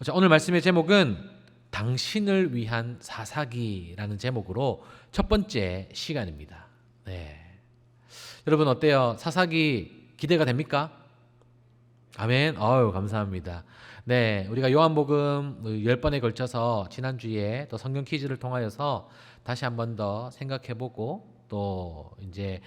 자, 오늘 말씀의 제목은 당신을 위한 사사기라는 제목으로 첫 번째 시간입니다. 네. 여러분 어때요? 사사기 기대가 됩니까? 아멘. 어유 감사합니다. 네, 우리가 요한복음 10번에 걸쳐서 지난주에 또 성경 퀴즈를 통하여서 다시 한 번 더 생각해보고 또 이제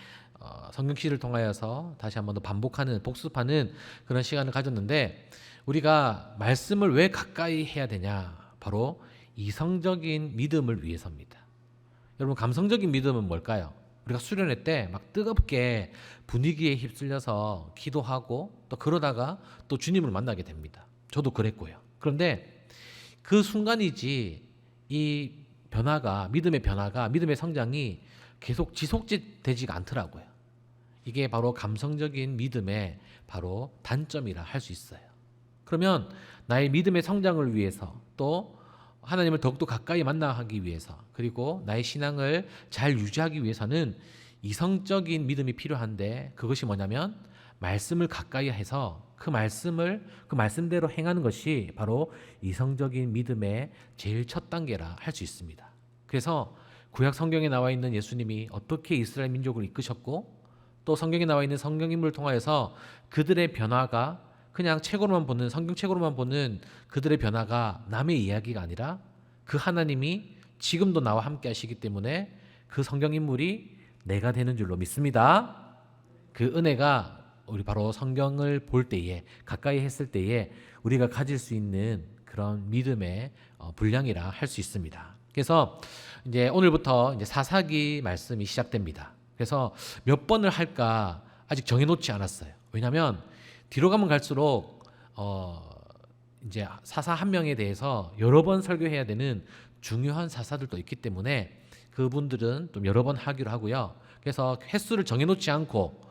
성경 퀴즈를 통하여서 다시 한 번 더 반복하는 복습하는 그런 시간을 가졌는데 우리가 말씀을 왜 가까이 해야 되냐? 바로 이성적인 믿음을 위해서입니다. 여러분 감성적인 믿음은 뭘까요? 우리가 수련회 때 막 뜨겁게 분위기에 휩쓸려서 기도하고 또 그러다가 또 주님을 만나게 됩니다. 저도 그랬고요. 그런데 그 순간이지 이 변화가 믿음의 변화가 믿음의 성장이 계속 지속되지가 않더라고요. 이게 바로 감성적인 믿음의 바로 단점이라 할 수 있어요. 그러면 나의 믿음의 성장을 위해서 또 하나님을 더욱더 가까이 만나기 위해서 그리고 나의 신앙을 잘 유지하기 위해서는 이성적인 믿음이 필요한데 그것이 뭐냐면 말씀을 가까이 해서 그 말씀대로 행하는 것이 바로 이성적인 믿음의 제일 첫 단계라 할 수 있습니다. 그래서 구약 성경에 나와 있는 예수님이 어떻게 이스라엘 민족을 이끄셨고 또 성경에 나와 있는 성경 인물을 통하여서 그들의 변화가 그냥 책으로만 보는 성경책으로만 보는 그들의 변화가 남의 이야기가 아니라 그 하나님이 지금도 나와 함께 하시기 때문에 그 성경 인물이 내가 되는 줄로 믿습니다. 그 은혜가 우리 바로 성경을 볼 때에 가까이 했을 때에 우리가 가질 수 있는 그런 믿음의 분량이라 할 수 있습니다. 그래서 이제 오늘부터 이제 사사기 말씀이 시작됩니다. 그래서 몇 번을 할까 아직 정해놓지 않았어요. 왜냐하면 뒤로 가면 갈수록 이제 사사 한 명에 대해서 여러 번 설교해야 되는 중요한 사사들도 있기 때문에 그분들은 좀 여러 번 하기로 하고요. 그래서 횟수를 정해놓지 않고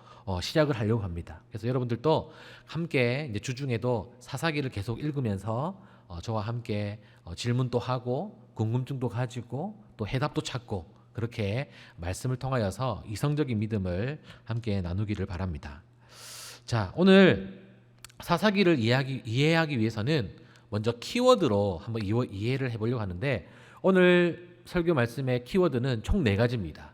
시작을 하려고 합니다. 그래서 여러분들도 함께 이제 주중에도 사사기를 계속 읽으면서 저와 함께 질문도 하고 궁금증도 가지고 또 해답도 찾고 그렇게 말씀을 통하여서 이성적인 믿음을 함께 나누기를 바랍니다. 자, 오늘 사사기를 이해하기 위해서는 먼저 키워드로 한번 이해를 해보려고 하는데 오늘 설교 말씀의 키워드는 총 4가지입니다.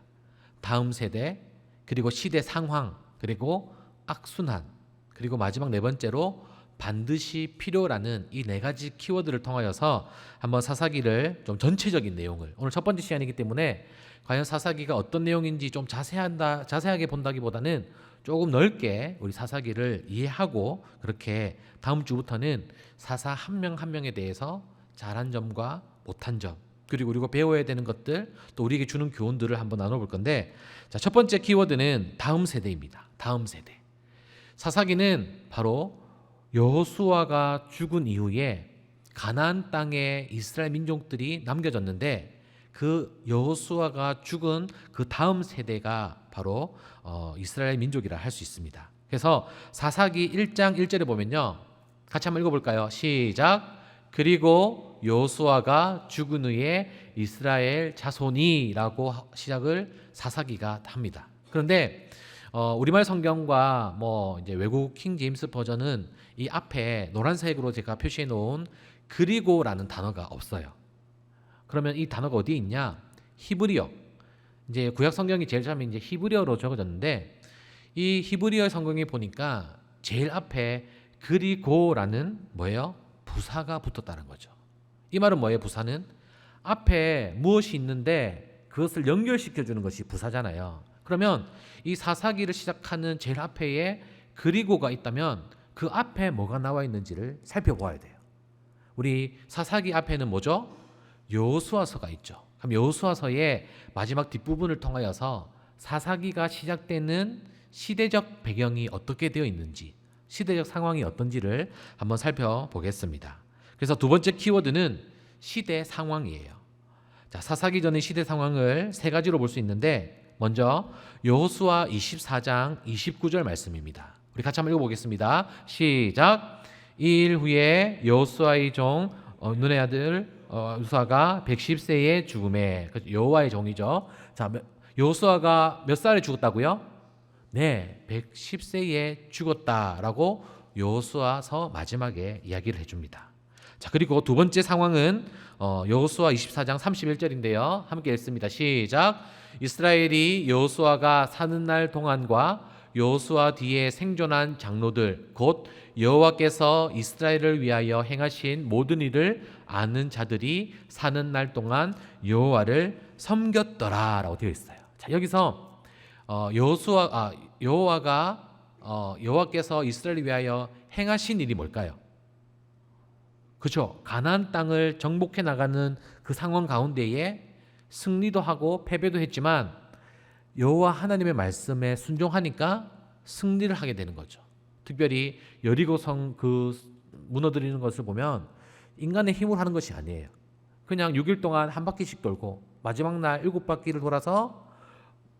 다음 세대, 그리고 시대 상황, 그리고 악순환, 그리고 마지막 4번째로 반드시 필요라는 이 4가지 키워드를 통하여서 한번 사사기를 좀 전체적인 내용을 오늘 첫 번째 시간이기 때문에 과연 사사기가 어떤 내용인지 좀 자세하게 본다기보다는 조금 넓게 우리 사사기를 이해하고 그렇게 다음 주부터는 사사 한 명 한 명에 대해서 잘한 점과 못한 점 그리고 우리가 배워야 되는 것들 또 우리에게 주는 교훈들을 한번 나눠볼 건데 자, 첫 번째 키워드는 다음 세대입니다. 다음 세대. 사사기는 바로 여호수아가 죽은 이후에 가나안 땅에 이스라엘 민족들이 남겨졌는데 그 여호수아가 죽은 그 다음 세대가 바로 이스라엘 민족이라 할 수 있습니다. 그래서 사사기 1장 1절에 보면요. 같이 한번 읽어볼까요? 시작. 그리고 여호수아가 죽은 후에 이스라엘 자손이라고 시작을 사사기가 합니다. 그런데 우리말 성경과 뭐 이제 외국 킹 제임스 버전은 이 앞에 노란색으로 제가 표시해 놓은 그리고라는 단어가 없어요. 그러면 이 단어가 어디에 있냐? 히브리어. 이제 구약 성경이 제일 처음에 이제 히브리어로 적어졌는데 이 히브리어 성경에 보니까 제일 앞에 그리고라는 뭐예요? 부사가 붙었다는 거죠. 이 말은 뭐예요? 부사는 앞에 무엇이 있는데 그것을 연결시켜 주는 것이 부사잖아요. 그러면 이 사사기를 시작하는 제일 앞에에 그리고가 있다면 그 앞에 뭐가 나와 있는지를 살펴보아야 돼요. 우리 사사기 앞에는 뭐죠? 여호수아서가 있죠. 그럼 여호수아서의 마지막 뒷부분을 통하여서 사사기가 시작되는 시대적 배경이 어떻게 되어 있는지 시대적 상황이 어떤지를 한번 살펴보겠습니다. 그래서 두 번째 키워드는 시대 상황이에요. 자, 사사기 전의 시대 상황을 3가지로 볼 수 있는데 먼저 여호수아 24장 29절 말씀입니다. 우리 같이 한번 읽어보겠습니다. 시작. 이 일 후에 여호수아의 종 눈의 아들 여호수아가 110세에 죽음에 여호와의 종이죠. 자, 여호수아가 몇 살에 죽었다고요? 네, 110세에 죽었다라고 여호수아서 마지막에 이야기를 해줍니다. 자, 그리고 두 번째 상황은 여호수아 24장 31절인데요. 함께 읽습니다. 시작. 이스라엘이 여호수아가 사는 날 동안과 여호수아 뒤에 생존한 장로들 곧 여호와께서 이스라엘을 위하여 행하신 모든 일을 아는 자들이 사는 날 동안 여호와를 섬겼더라라고 되어 있어요. 자, 여기서 여호와께서 이스라엘을 위하여 행하신 일이 뭘까요? 그렇죠. 가나안 땅을 정복해 나가는 그 상황 가운데에 승리도 하고 패배도 했지만 여호와 하나님의 말씀에 순종하니까 승리를 하게 되는 거죠. 특별히 여리고성 그 무너뜨리는 것을 보면 인간의 힘으로 하는 것이 아니에요. 그냥 6일 동안 한 바퀴씩 돌고 마지막 날 7바퀴를 돌아서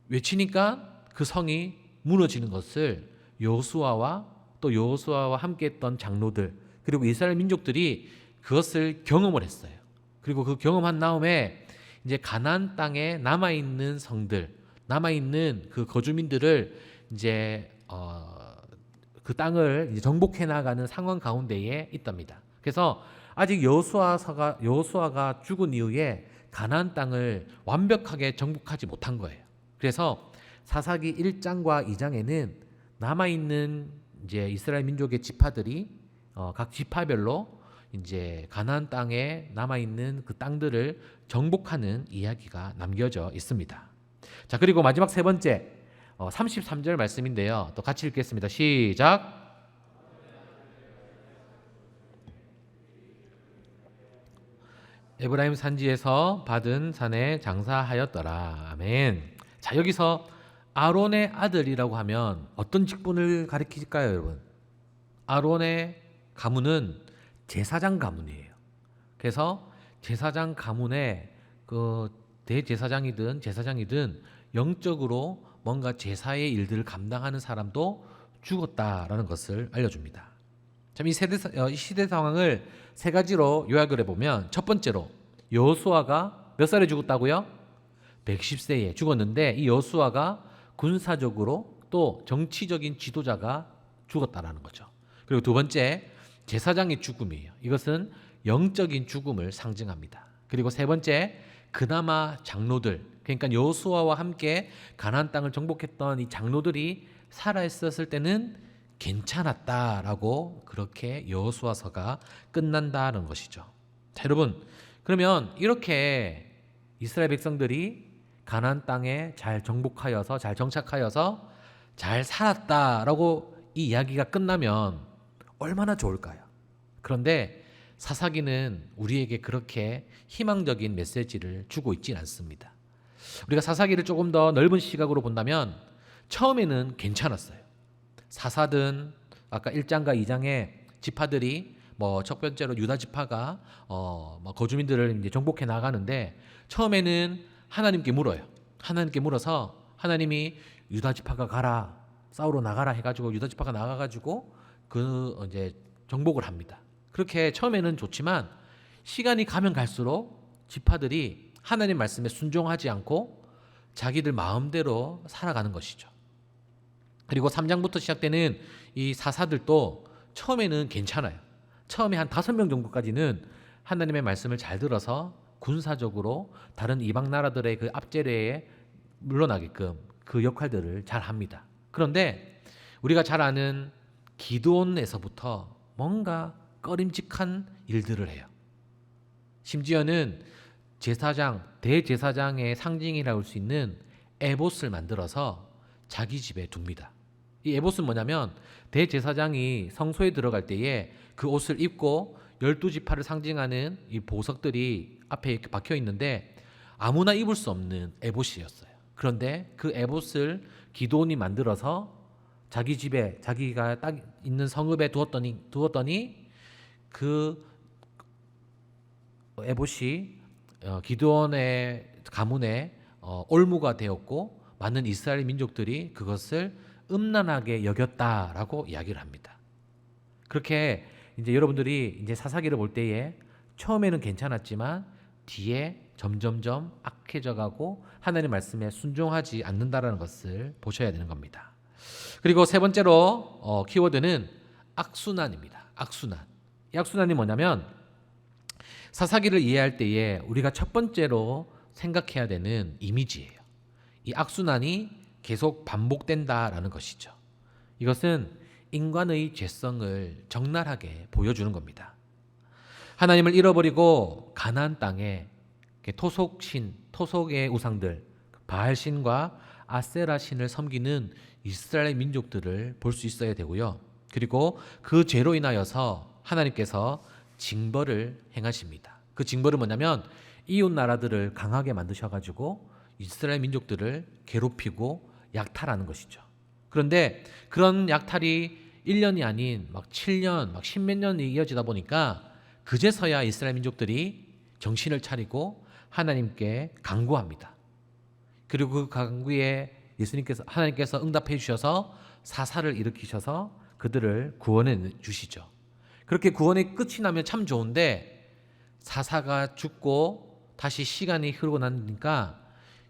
외치니까 그 성이 무너지는 것을 여호수아와 또 여호수아와 함께했던 장로들 그리고 이스라엘 민족들이 그것을 경험을 했어요. 그리고 그 경험한 다음에 이제 가나안 땅에 남아 있는 성들, 남아 있는 그 거주민들을 이제 그 땅을 이제 정복해 나가는 상황 가운데에 있답니다. 그래서 아직 여호수아가 죽은 이후에 가나안 땅을 완벽하게 정복하지 못한 거예요. 그래서 사사기 1장과 2장에는 남아 있는 이제 이스라엘 민족의 지파들이 각 지파별로 이제 가나안 땅에 남아 있는 그 땅들을 정복하는 이야기가 남겨져 있습니다. 자, 그리고 마지막 세 번째 33절 말씀인데요. 또 같이 읽겠습니다. 시작. 에브라임 산지에서 받은 산에 장사하였더라. 아멘. 자, 여기서 아론의 아들이라고 하면 어떤 직분을 가리킬까요, 여러분? 아론의 가문은 제사장 가문이에요. 그래서 제사장 가문에 그 대제사장이든 제사장이든 영적으로 뭔가 제사의 일들을 감당하는 사람도 죽었다라는 것을 알려줍니다. 참, 이 시대 상황을 세 가지로 요약을 해보면 첫 번째로 여호수아가 몇 살에 죽었다고요? 110세에 죽었는데 이 여호수아가 군사적으로 또 정치적인 지도자가 죽었다라는 거죠. 그리고 두 번째 제사장의 죽음이에요. 이것은 영적인 죽음을 상징합니다. 그리고 세 번째 그나마 장로들, 그러니까 여호수아와 함께 가나안 땅을 정복했던 이 장로들이 살아있었을 때는 괜찮았다라고 그렇게 여호수아서가 끝난다는 것이죠. 자, 여러분, 그러면 이렇게 이스라엘 백성들이 가나안 땅에 잘 정복하여서 잘 정착하여서 잘 살았다라고 이 이야기가 끝나면 얼마나 좋을까요? 그런데 사사기는 우리에게 그렇게 희망적인 메시지를 주고 있지는 않습니다. 우리가 사사기를 조금 더 넓은 시각으로 본다면 처음에는 괜찮았어요. 사사든 아까 1장과 2장의 지파들이 첫 번째로 유다 지파가 거주민들을 이제 정복해 나가는데 처음에는 하나님께 물어요. 하나님께 물어서 하나님이 유다 지파가 가라, 싸우러 나가라 해가지고 유다 지파가 나가가지고 그 이제 정복을 합니다. 그렇게 처음에는 좋지만 시간이 가면 갈수록 지파들이 하나님 말씀에 순종하지 않고 자기들 마음대로 살아가는 것이죠. 그리고 3장부터 시작되는 이 사사들도 처음에는 괜찮아요. 처음에 한 5명 정도까지는 하나님의 말씀을 잘 들어서 군사적으로 다른 이방 나라들의 그 압제례에 물러나게끔 그 역할들을 잘 합니다. 그런데 우리가 잘 아는 기드온에서부터 뭔가 꺼림칙한 일들을 해요. 심지어는 대제사장의 상징이라고 할 수 있는 에봇을 만들어서 자기 집에 둡니다. 이 에봇은 뭐냐면 대제사장이 성소에 들어갈 때에 그 옷을 입고 12지파를 상징하는 이 보석들이 앞에 이렇게 박혀 있는데 아무나 입을 수 없는 에봇이었어요. 그런데 그 에봇을 기드온이 만들어서 자기 집에 자기가 딱 있는 성읍에 두었더니 그 에봇이 기드온의 가문의 올무가 되었고 많은 이스라엘 민족들이 그것을 음란하게 여겼다라고 이야기를 합니다. 그렇게 이제 여러분들이 이제 사사기를 볼 때에 처음에는 괜찮았지만 뒤에 점점점 악해져 가고 하나님의 말씀에 순종하지 않는다라는 것을 보셔야 되는 겁니다. 그리고 세 번째로 키워드는 악순환입니다. 악순환. 이 악순환이 뭐냐면 사사기를 이해할 때에 우리가 첫 번째로 생각해야 되는 이미지예요. 이 악순환이 계속 반복된다라는 것이죠. 이것은 인간의 죄성을 적나라하게 보여주는 겁니다. 하나님을 잃어버리고 가나안 땅에 토속신, 토속의 우상들, 바알신과 아세라신을 섬기는 이스라엘 민족들을 볼 수 있어야 되고요. 그리고 그 죄로 인하여서 하나님께서 징벌을 행하십니다. 그 징벌은 뭐냐면 이웃 나라들을 강하게 만드셔가지고 이스라엘 민족들을 괴롭히고 약탈하는 것이죠. 그런데 그런 약탈이 1년이 아닌 막 7년, 막 10몇 년이 이어지다 보니까 그제서야 이스라엘 민족들이 정신을 차리고 하나님께 간구합니다. 그리고 그 간구에 하나님께서 응답해 주셔서 사사를 일으키셔서 그들을 구원해 주시죠. 그렇게 구원의 끝이 나면 참 좋은데 사사가 죽고 다시 시간이 흐르고 나니까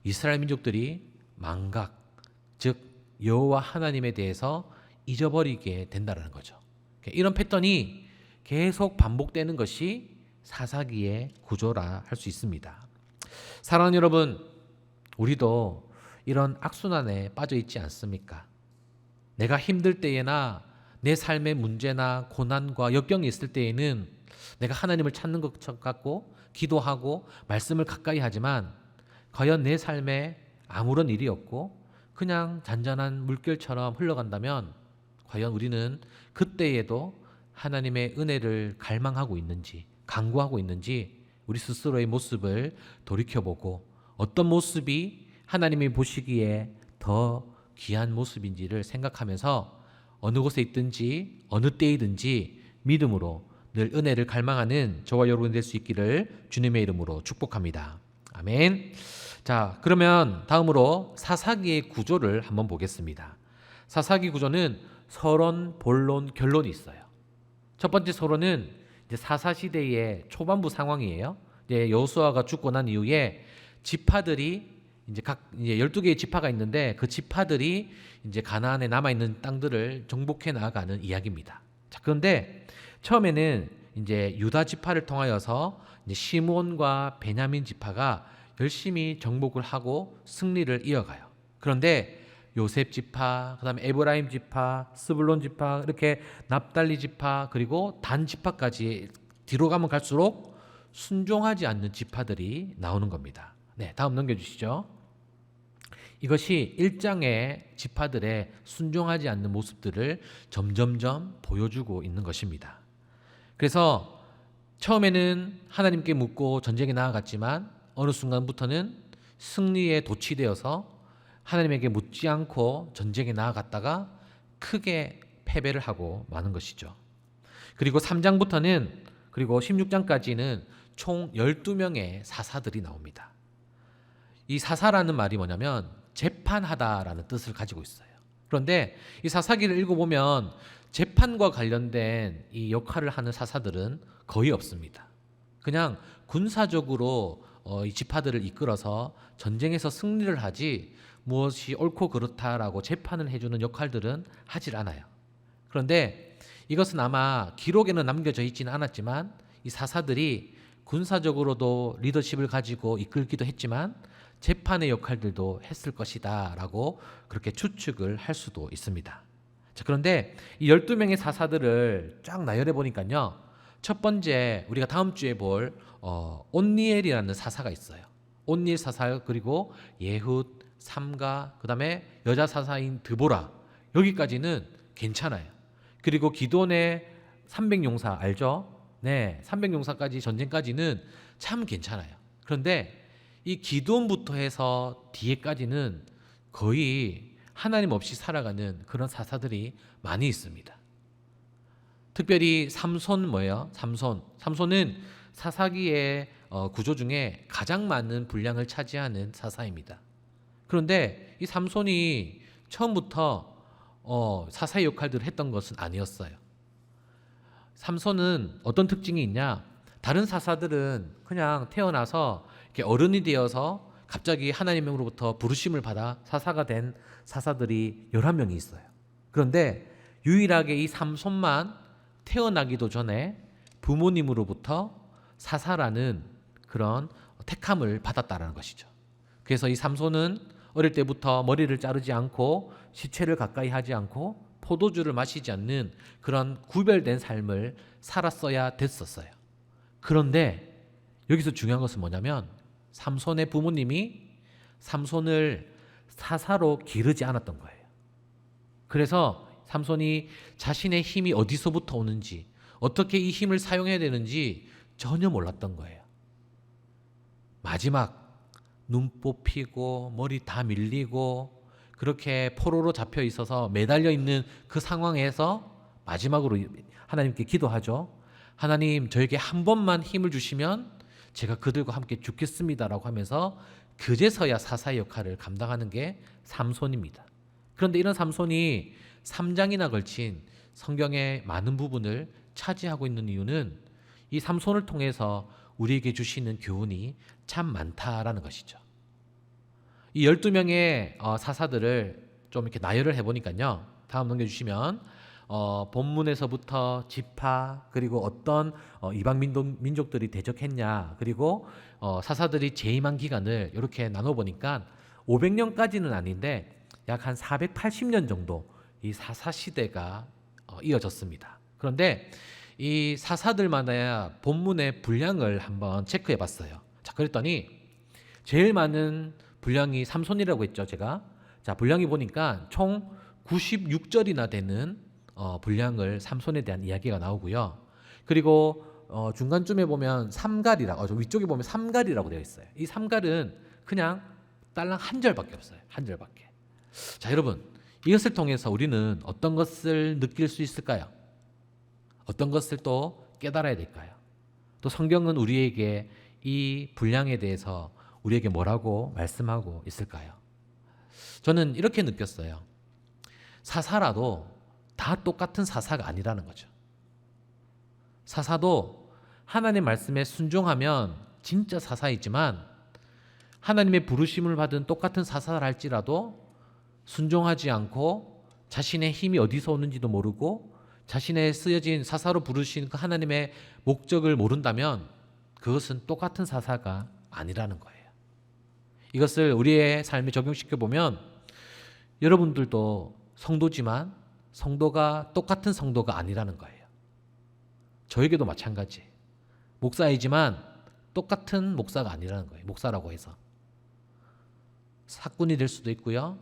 이스라엘 민족들이 망각, 즉 여호와 하나님에 대해서 잊어버리게 된다는 거죠. 이런 패턴이 계속 반복되는 것이 사사기의 구조라 할 수 있습니다. 사랑하는 여러분, 우리도 이런 악순환에 빠져 있지 않습니까? 내가 힘들 때에나 내 삶의 문제나 고난과 역경이 있을 때에는 내가 하나님을 찾는 것 같고 기도하고 말씀을 가까이 하지만 과연 내 삶에 아무런 일이 없고 그냥 잔잔한 물결처럼 흘러간다면 과연 우리는 그때에도 하나님의 은혜를 갈망하고 있는지, 간구하고 있는지 우리 스스로의 모습을 돌이켜보고 어떤 모습이 하나님이 보시기에 더 귀한 모습인지를 생각하면서 어느 곳에 있든지 어느 때이든지 믿음으로 늘 은혜를 갈망하는 저와 여러분 될 수 있기를 주님의 이름으로 축복합니다. 아멘. 자, 그러면 다음으로 사사기의 구조를 한번 보겠습니다. 사사기 구조는 서론, 본론, 결론이 있어요. 첫 번째 서론은 이제 사사 시대의 초반부 상황이에요. 이제 여호수아가 죽고 난 이후에 지파들이 이제 12개의 지파가 있는데 그 지파들이 이제 가나안에 남아 있는 땅들을 정복해 나아가는 이야기입니다. 자, 그런데 처음에는 이제 유다 지파를 통하여서 이제 시므온과 베냐민 지파가 열심히 정복을 하고 승리를 이어가요. 그런데 요셉 지파, 그다음에 에브라임 지파, 스불론 지파, 이렇게 납달리 지파, 그리고 단 지파까지 뒤로 가면 갈수록 순종하지 않는 지파들이 나오는 겁니다. 네, 다음 넘겨주시죠. 이것이 1장의 지파들의 순종하지 않는 모습들을 점점점 보여주고 있는 것입니다. 그래서 처음에는 하나님께 묻고 전쟁에 나아갔지만 어느 순간부터는 승리에 도취되어서 하나님에게 묻지 않고 전쟁에 나아갔다가 크게 패배를 하고 마는 것이죠. 그리고 3장부터는 그리고 16장까지는 총 12명의 사사들이 나옵니다. 이 사사라는 말이 뭐냐면 재판하다라는 뜻을 가지고 있어요. 그런데 이 사사기를 읽어보면 재판과 관련된 이 역할을 하는 사사들은 거의 없습니다. 그냥 군사적으로 이 지파들을 이끌어서 전쟁에서 승리를 하지 무엇이 옳고 그렇다라고 재판을 해주는 역할들은 하질 않아요. 그런데 이것은 아마 기록에는 남겨져 있지는 않았지만 이 사사들이 군사적으로도 리더십을 가지고 이끌기도 했지만 재판의 역할들도 했을 것이다 라고 그렇게 추측을 할 수도 있습니다. 자, 그런데 이 12명의 사사들을 쫙 나열해 보니까요, 첫 번째 우리가 다음 주에 볼 온니엘이라는 사사가 있어요. 온니엘 사사, 그리고 예훗, 삼가, 그 다음에 여자 사사인 드보라, 여기까지는 괜찮아요. 그리고 기돈의 300용사 알죠? 네, 300용사까지 전쟁까지는 참 괜찮아요. 그런데 이 기돈부터 해서 뒤에까지는 거의 하나님 없이 살아가는 그런 사사들이 많이 있습니다. 특별히 삼손 뭐예요? 삼손은 사사기의 구조 중에 가장 많은 분량을 차지하는 사사입니다. 그런데 이 삼손이 처음부터 사사의 역할들을 했던 것은 아니었어요. 삼손은 어떤 특징이 있냐? 다른 사사들은 그냥 태어나서 이렇게 어른이 되어서 갑자기 하나님으로부터 부르심을 받아 사사가 된 사사들이 11명이 있어요. 그런데 유일하게 이 삼손만 태어나기도 전에 부모님으로부터 사사라는 그런 택함을 받았다라는 것이죠. 그래서 이 삼손은 어릴 때부터 머리를 자르지 않고 시체를 가까이 하지 않고 포도주를 마시지 않는 그런 구별된 삶을 살았어야 됐었어요. 그런데 여기서 중요한 것은 뭐냐면 삼손의 부모님이 삼손을 사사로 기르지 않았던 거예요. 그래서 삼손이 자신의 힘이 어디서부터 오는지, 어떻게 이 힘을 사용해야 되는지 전혀 몰랐던 거예요. 마지막 눈 뽑히고 머리 다 밀리고 그렇게 포로로 잡혀 있어서 매달려 있는 그 상황에서 마지막으로 하나님께 기도하죠. 하나님, 저에게 한 번만 힘을 주시면 제가 그들과 함께 죽겠습니다라고 하면서 그제서야 사사의 역할을 감당하는 게 삼손입니다. 그런데 이런 삼손이 3장이나 걸친 성경의 많은 부분을 차지하고 있는 이유는 이 삼손을 통해서 우리에게 주시는 교훈이 참 많다라는 것이죠. 이 12명의 사사들을 좀 이렇게 나열을 해보니까요. 다음 넘겨주시면 본문에서부터 지파, 그리고 어떤 이방 민족들이 대적했냐, 그리고 사사들이 재임한 기간을 이렇게 나눠보니까 500년까지는 아닌데 약 한 480년 정도 이 사사 시대가 이어졌습니다. 그런데 이 사사들마다 본문의 분량을 한번 체크해 봤어요. 자, 그랬더니 제일 많은 분량이 삼손이라고 했죠, 제가. 자, 분량이 보니까 총 96절이나 되는 분량을 삼손에 대한 이야기가 나오고요. 그리고 중간쯤에 보면 삼갈이라고, 위쪽에 보면 삼갈이라고 되어 있어요. 이 삼갈은 그냥 딸랑 한 절밖에 없어요. 한 절밖에. 자, 여러분, 이것을 통해서 우리는 어떤 것을 느낄 수 있을까요? 어떤 것을 또 깨달아야 될까요? 또 성경은 우리에게 이 분량에 대해서 우리에게 뭐라고 말씀하고 있을까요? 저는 이렇게 느꼈어요. 사사라도 다 똑같은 사사가 아니라는 거죠. 사사도 하나님의 말씀에 순종하면 진짜 사사이지만 하나님의 부르심을 받은 똑같은 사사를 할지라도 순종하지 않고 자신의 힘이 어디서 오는지도 모르고 자신의 쓰여진 사사로 부르신 그 하나님의 목적을 모른다면 그것은 똑같은 사사가 아니라는 거예요. 이것을 우리의 삶에 적용시켜 보면 여러분들도 성도지만 성도가 똑같은 성도가 아니라는 거예요. 저에게도 마찬가지. 목사이지만 똑같은 목사가 아니라는 거예요. 목사라고 해서 사꾼이 될 수도 있고요,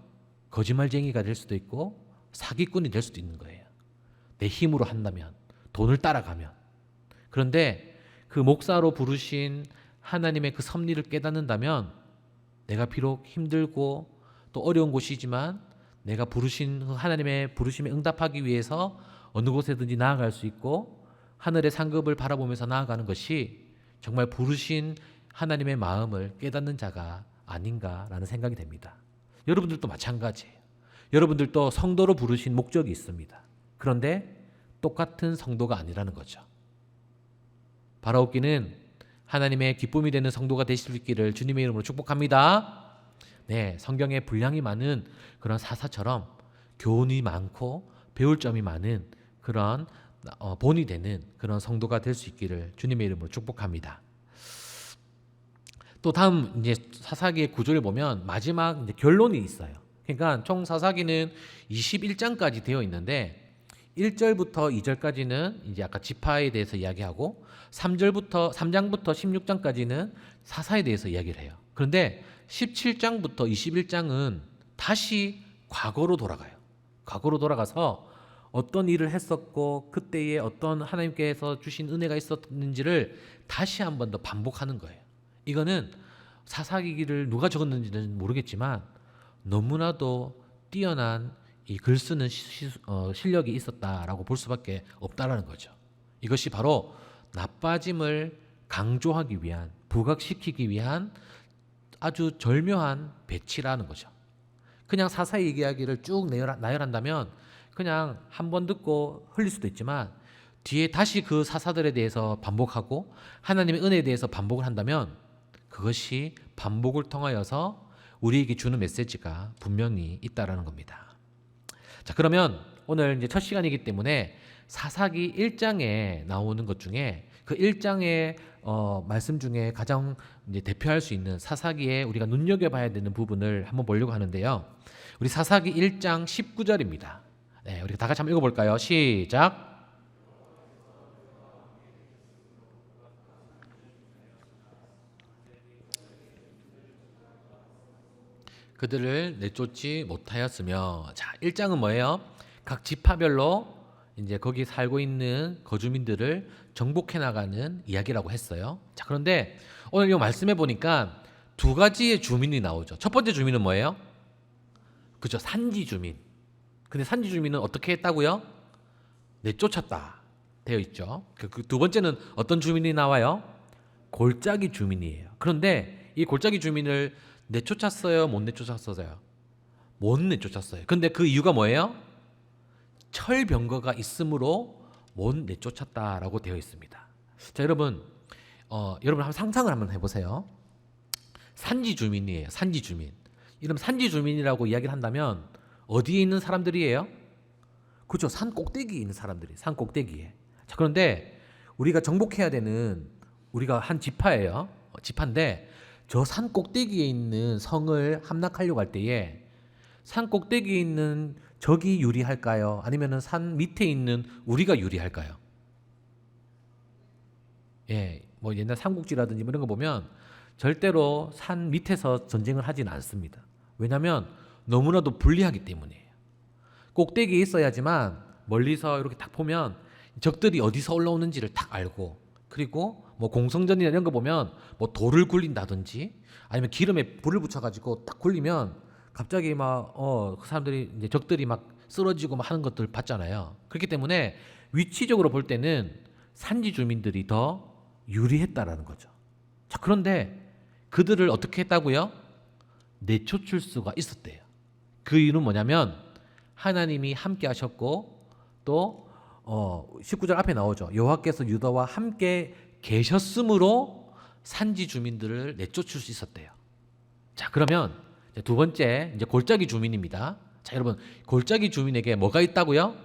거짓말쟁이가 될 수도 있고 사기꾼이 될 수도 있는 거예요. 내 힘으로 한다면, 돈을 따라가면. 그런데 그 목사로 부르신 하나님의 그 섭리를 깨닫는다면 내가 비록 힘들고 또 어려운 곳이지만 내가 부르신 하나님의 부르심에 응답하기 위해서 어느 곳에든지 나아갈 수 있고 하늘의 상급을 바라보면서 나아가는 것이 정말 부르신 하나님의 마음을 깨닫는 자가 아닌가라는 생각이 됩니다. 여러분들도 마찬가지예요. 여러분들도 성도로 부르신 목적이 있습니다. 그런데 똑같은 성도가 아니라는 거죠. 바라옵기는 하나님의 기쁨이 되는 성도가 되실 수 있기를 주님의 이름으로 축복합니다. 네, 성경에 분량이 많은 그런 사사처럼 교훈이 많고 배울 점이 많은 그런 본이 되는 그런 성도가 될 수 있기를 주님의 이름으로 축복합니다. 또 다음 이제 사사기의 구조를 보면 마지막 이제 결론이 있어요. 그러니까 총 사사기는 21장까지 되어 있는데 1절부터 2절까지는 이제 아까 지파에 대해서 이야기하고 3장부터 16장까지는 사사에 대해서 이야기를 해요. 그런데 17장부터 21장은 다시 과거로 돌아가요. 과거로 돌아가서 어떤 일을 했었고 그때에 어떤 하나님께서 주신 은혜가 있었는지를 다시 한 번 더 반복하는 거예요. 이거는 사사기를 누가 적었는지는 모르겠지만 너무나도 뛰어난 이 글 쓰는 실력이 있었다라고 볼 수밖에 없다라는 거죠. 이것이 바로 나빠짐을 강조하기 위한, 부각시키기 위한 아주 절묘한 배치라는 거죠. 그냥 사사의 이야기를 쭉 나열한다면 그냥 한 번 듣고 흘릴 수도 있지만 뒤에 다시 그 사사들에 대해서 반복하고 하나님의 은혜에 대해서 반복을 한다면 그것이 반복을 통하여서 우리에게 주는 메시지가 분명히 있다라는 겁니다. 자, 그러면 오늘 이제 첫 시간이기 때문에 사사기 1장에 나오는 것 중에 그 1장의 말씀 중에 가장 이제 대표할 수 있는 사사기에 우리가 눈여겨봐야 되는 부분을 한번 보려고 하는데요. 우리 사사기 1장 19절입니다. 네, 우리 다 같이 한번 읽어볼까요? 시작. 그들을 내쫓지 못하였으며, 자, 1장은 뭐예요? 각 지파별로 이제 거기 살고 있는 거주민들을 정복해 나가는 이야기라고 했어요. 자, 그런데 오늘 이 말씀해 보니까 두 가지의 주민이 나오죠. 첫 번째 주민은 뭐예요? 그죠, 산지 주민. 근데 산지 주민은 어떻게 했다고요? 내쫓았다 되어 있죠. 그 두 번째는 어떤 주민이 나와요? 골짜기 주민이에요. 그런데 이 골짜기 주민을 내쫓았어요? 못 내쫓았어요? 못 내쫓았어요. 근데 그 이유가 뭐예요? 철병거가 있으므로 못 내쫓았다라고 되어 있습니다. 자, 여러분, 여러분 한번 상상을 한번 해보세요. 산지 주민이에요. 산지 주민. 이러면 산지 주민이라고 이야기를 한다면 어디에 있는 사람들이에요? 그렇죠. 산 꼭대기에 있는 사람들이. 산 꼭대기에. 자, 그런데 우리가 정복해야 되는, 우리가 한 지파예요. 지파인데 저 산 꼭대기에 있는 성을 함락하려고 할 때에 산 꼭대기에 있는 적이 유리할까요? 아니면은 산 밑에 있는 우리가 유리할까요? 예, 뭐 옛날 삼국지라든지 뭐 이런 거 보면 절대로 산 밑에서 전쟁을 하진 않습니다. 왜냐하면 너무나도 불리하기 때문이에요. 꼭대기에 있어야지만 멀리서 이렇게 딱 보면 적들이 어디서 올라오는지를 딱 알고, 그리고 뭐 공성전이나 이런 거 보면 뭐 돌을 굴린다든지 아니면 기름에 불을 붙여가지고 딱 굴리면 갑자기 막 그 사람들이 이제 적들이 막 쓰러지고 막 하는 것들 봤잖아요. 그렇기 때문에 위치적으로 볼 때는 산지 주민들이 더 유리했다라는 거죠. 자, 그런데 그들을 어떻게 했다고요? 내쫓을 수가 있었대요. 그 이유는 뭐냐면 하나님이 함께 하셨고, 또 19절 앞에 나오죠. 여호와께서 유다와 함께 계셨으므로 산지 주민들을 내쫓을 수 있었대요. 자, 그러면 이제 두 번째, 이제 골짜기 주민입니다. 자, 여러분, 골짜기 주민에게 뭐가 있다고요?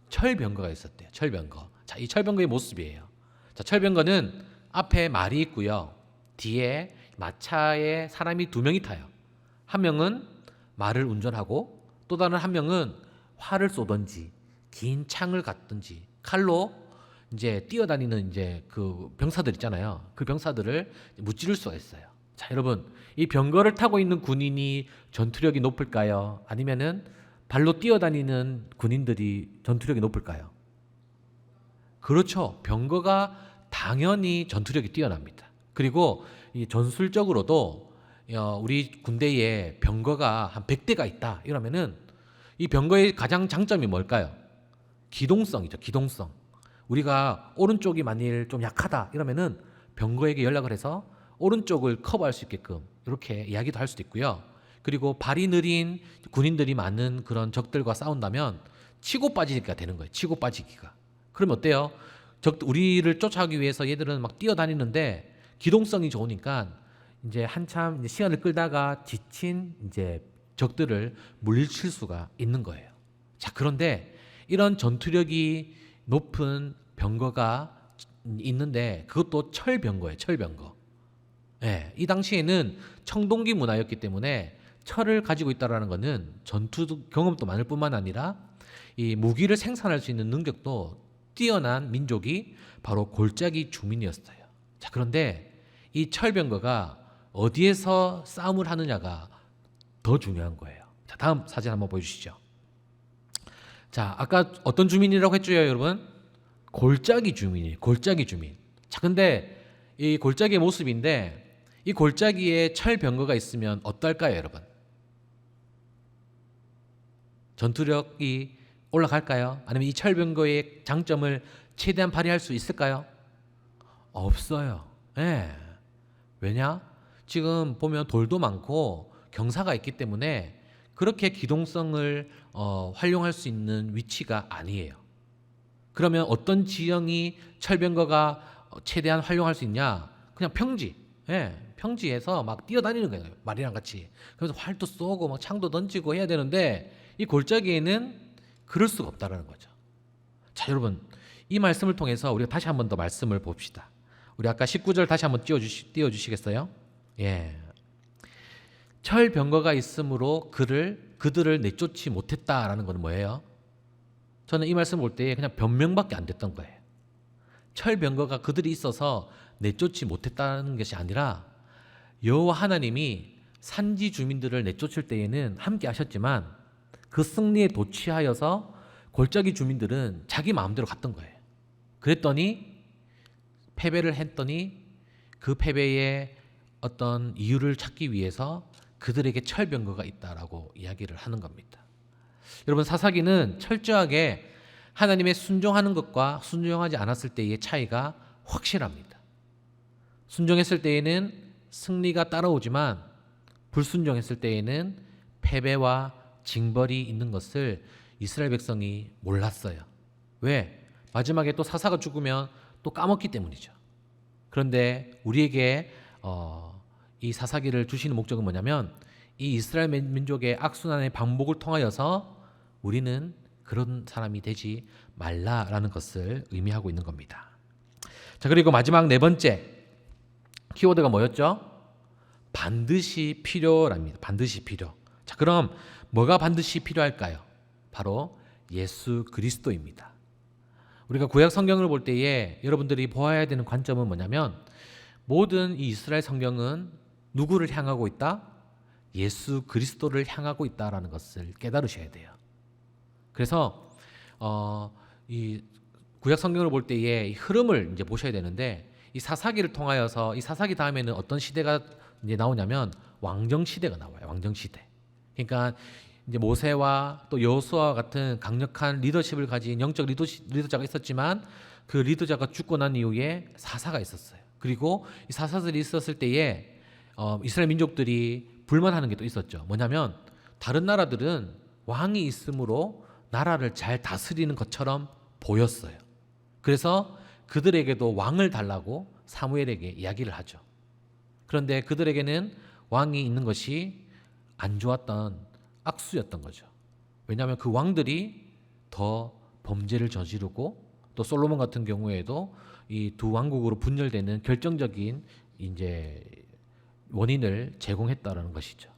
철병거가 있었대요. 철병거. 자, 이 철병거의 모습이에요. 자, 철병거는 앞에 말이 있고요. 뒤에 마차에 사람이 두 명이 타요. 한 명은 말을 운전하고 또 다른 한 명은 활을 쏘든지 긴 창을 갖든지 칼로 이제 뛰어다니는 이제 그 병사들 있잖아요. 그 병사들을 무찌를 수가 있어요. 자, 여러분, 이 병거를 타고 있는 군인이 전투력이 높을까요? 아니면은 발로 뛰어다니는 군인들이 전투력이 높을까요? 그렇죠. 병거가 당연히 전투력이 뛰어납니다. 그리고 이 전술적으로도 우리 군대에 병거가 한 100대가 있다 이러면은 이 병거의 가장 장점이 뭘까요? 기동성이죠. 기동성. 우리가 오른쪽이 만일 좀 약하다 이러면은 병거에게 연락을 해서 오른쪽을 커버할 수 있게끔 이렇게 이야기도 할 수도 있고요. 그리고 발이 느린 군인들이 많은 그런 적들과 싸운다면 치고 빠지기가 되는 거예요. 치고 빠지기가. 그러면 어때요? 우리를 쫓아가기 위해서 얘들은 막 뛰어다니는데 기동성이 좋으니까 이제 한참 이제 시간을 끌다가 지친 이제 적들을 물리칠 수가 있는 거예요. 자, 그런데 이런 전투력이 높은 병거가 있는데 그것도 철병거예요. 철병거. 예, 이 당시에는 청동기 문화였기 때문에 철을 가지고 있다라는 것은 전투 경험도 많을 뿐만 아니라 이 무기를 생산할 수 있는 능력도 뛰어난 민족이 바로 골짜기 주민이었어요. 자, 그런데 이 철병거가 어디에서 싸움을 하느냐가 더 중요한 거예요. 자, 다음 사진 한번 보여주시죠. 자, 아까 어떤 주민이라고 했죠, 여러분? 골짜기 주민이에요. 골짜기 주민. 자, 근데 이 골짜기의 모습인데 이 골짜기에 철병거가 있으면 어떨까요, 여러분? 전투력이 올라갈까요? 아니면 이 철병거의 장점을 최대한 발휘할 수 있을까요? 없어요. 예. 왜냐? 지금 보면 돌도 많고 경사가 있기 때문에 그렇게 기동성을 활용할 수 있는 위치가 아니에요. 그러면 어떤 지형이 철병거가 최대한 활용할 수 있냐? 그냥 평지. 예, 평지에서 막 뛰어다니는 거예요. 말이랑 같이. 그래서 활도 쏘고 막 창도 던지고 해야 되는데 이 골짜기에는 그럴 수가 없다라는 거죠. 자, 여러분, 이 말씀을 통해서 우리가 다시 한 번 더 말씀을 봅시다. 우리 아까 19절 다시 한번 띄워주시겠어요? 예. 철병거가 있으므로 그들을 내쫓지 못했다라는 건 뭐예요? 저는 이 말씀 볼 때 그냥 변명밖에 안 됐던 거예요. 철병거가 그들이 있어서 내쫓지 못했다는 것이 아니라 여호와 하나님이 산지 주민들을 내쫓을 때에는 함께 하셨지만 그 승리에 도취하여서 골짜기 주민들은 자기 마음대로 갔던 거예요. 그랬더니 패배를 했더니 그 패배의 어떤 이유를 찾기 위해서 그들에게 철병거가 있다라고 이야기를 하는 겁니다. 여러분, 사사기는 철저하게 하나님의 순종하는 것과 순종하지 않았을 때의 차이가 확실합니다. 순종했을 때에는 승리가 따라오지만 불순종했을 때에는 패배와 징벌이 있는 것을 이스라엘 백성이 몰랐어요. 왜? 마지막에 또 사사가 죽으면 또 까먹기 때문이죠. 그런데 우리에게 이 사사기를 주시는 목적은 뭐냐면 이 이스라엘 민족의 악순환의 반복을 통하여서 우리는 그런 사람이 되지 말라라는 것을 의미하고 있는 겁니다. 자, 그리고 마지막 네 번째 키워드가 뭐였죠? 반드시 필요랍니다. 반드시 필요. 자, 그럼 뭐가 반드시 필요할까요? 바로 예수 그리스도입니다. 우리가 구약 성경을 볼 때에 여러분들이 보아야 되는 관점은 뭐냐면 모든 이 이스라엘 성경은 누구를 향하고 있다? 예수 그리스도를 향하고 있다라는 것을 깨달으셔야 돼요. 그래서 이 구약 성경을 볼 때에 이 흐름을 이제 보셔야 되는데 이 사사기를 통하여서 이 사사기 다음에는 어떤 시대가 이제 나오냐면 왕정 시대가 나와요. 왕정 시대. 그러니까 이제 모세와 또 여호수아와 같은 강력한 리더십을 가진 영적 리더자가 있었지만 그 리더자가 죽고 난 이후에 사사가 있었어요. 그리고 이 사사들이 있었을 때에 이스라엘 민족들이 불만하는 게 또 있었죠. 뭐냐면 다른 나라들은 왕이 있으므로 나라를 잘 다스리는 것처럼 보였어요. 그래서 그들에게도 왕을 달라고 사무엘에게 이야기를 하죠. 그런데 그들에게는 왕이 있는 것이 안 좋았던 악수였던 거죠. 왜냐하면 그 왕들이 더 범죄를 저지르고 또 솔로몬 같은 경우에도 이 두 왕국으로 분열되는 결정적인 이제 원인을 제공했다라는 것이죠.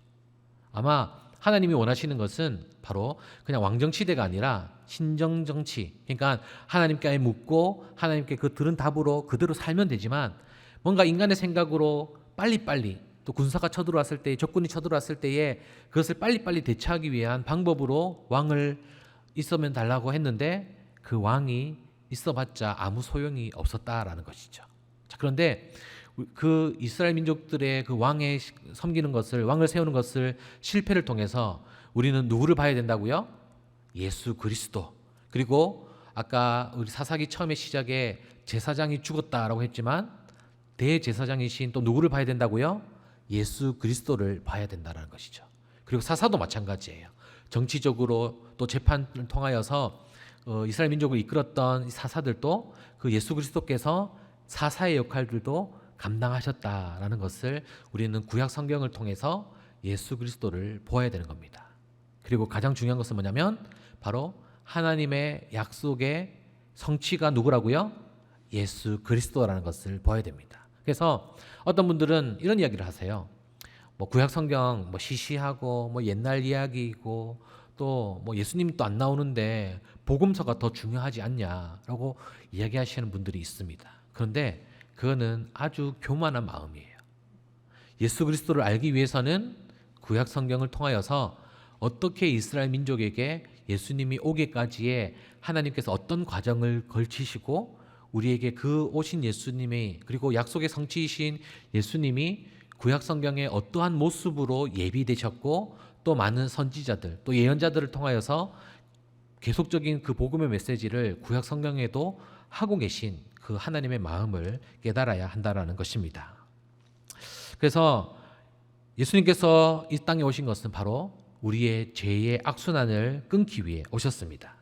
아마 하나님이 원하시는 것은 바로 그냥 왕정 시대가 아니라 신정 정치. 그러니까 하나님께 묻고 하나님께 그 들은 답으로 그대로 살면 되지만 뭔가 인간의 생각으로 빨리빨리 또 군사가 쳐들어왔을 때 적군이 쳐들어왔을 때에 그것을 빨리빨리 대처하기 위한 방법으로 왕을 있으면 달라고 했는데 그 왕이 있어봤자 아무 소용이 없었다라는 것이죠. 자, 그런데 그 이스라엘 민족들의 그 왕의 섬기는 것을 왕을 세우는 것을 실패를 통해서 우리는 누구를 봐야 된다고요? 예수 그리스도. 그리고 아까 우리 사사기 처음에 시작에 제사장이 죽었다라고 했지만 대제사장이신 또 누구를 봐야 된다고요? 예수 그리스도를 봐야 된다는 것이죠. 그리고 사사도 마찬가지예요. 정치적으로 또 재판을 통하여서 이스라엘 민족을 이끌었던 사사들도 그 예수 그리스도께서 사사의 역할들도 감당하셨다라는 것을 우리는 구약 성경을 통해서 예수 그리스도를 보아야 되는 겁니다. 그리고 가장 중요한 것은 뭐냐면 바로 하나님의 약속의 성취가 누구라고요? 예수 그리스도라는 것을 보아야 됩니다. 그래서 어떤 분들은 이런 이야기를 하세요. 뭐 구약 성경 뭐 시시하고 뭐 옛날 이야기이고 또 뭐 예수님이 또 안 나오는데 복음서가 더 중요하지 않냐라고 이야기하시는 분들이 있습니다. 그런데 그거는 아주 교만한 마음이에요. 예수 그리스도를 알기 위해서는 구약 성경을 통하여서 어떻게 이스라엘 민족에게 예수님이 오기까지의 하나님께서 어떤 과정을 걸치시고 우리에게 그 오신 예수님이 그리고 약속의 성취이신 예수님이 구약 성경의 어떠한 모습으로 예비되셨고 또 많은 선지자들 또 예언자들을 통하여서 계속적인 그 복음의 메시지를 구약 성경에도 하고 계신 그 하나님의 마음을 깨달아야 한다라는 것입니다. 그래서 예수님께서 이 땅에 오신 것은 바로 우리의 죄의 악순환을 끊기 위해 오셨습니다.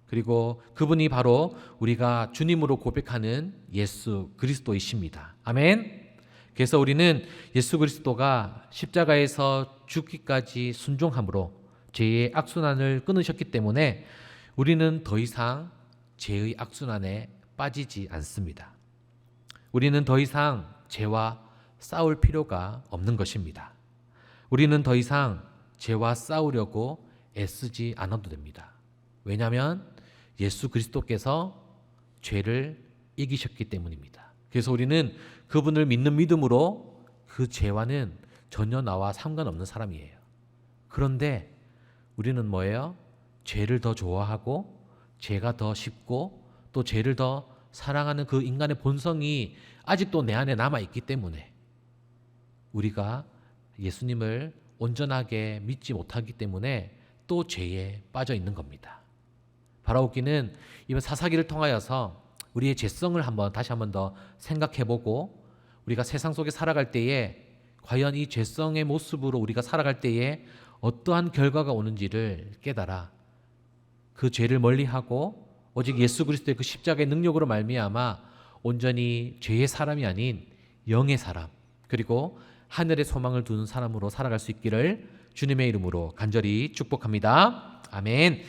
그리고 그분이 바로 우리가 주님으로 고백하는 예수 그리스도이십니다. 아멘. 그래서 우리는 예수 그리스도가 십자가에서 죽기까지 순종함으로 죄의 악순환을 끊으셨기 때문에 우리는 더 이상 죄의 악순환에 빠지지 않습니다. 우리는 더 이상 죄와 싸울 필요가 없는 것입니다. 우리는 더 이상 죄와 싸우려고 애쓰지 않아도 됩니다. 왜냐하면 예수 그리스도께서 죄를 이기셨기 때문입니다. 그래서 우리는 그분을 믿는 믿음으로 그 죄와는 전혀 나와 상관없는 사람이에요. 그런데 우리는 뭐예요? 죄를 더 좋아하고 죄가 더 쉽고 또 죄를 더 사랑하는 그 인간의 본성이 아직도 내 안에 남아있기 때문에 우리가 예수님을 온전하게 믿지 못하기 때문에 또 죄에 빠져 있는 겁니다. 바라옵기는 이번 사사기를 통하여서 우리의 죄성을 다시 한번 더 생각해보고 우리가 세상 속에 살아갈 때에 과연 이 죄성의 모습으로 우리가 살아갈 때에 어떠한 결과가 오는지를 깨달아 그 죄를 멀리하고 오직 예수 그리스도의 그 십자가의 능력으로 말미암아 온전히 죄의 사람이 아닌 영의 사람 그리고 하늘의 소망을 두는 사람으로 살아갈 수 있기를 주님의 이름으로 간절히 축복합니다. 아멘.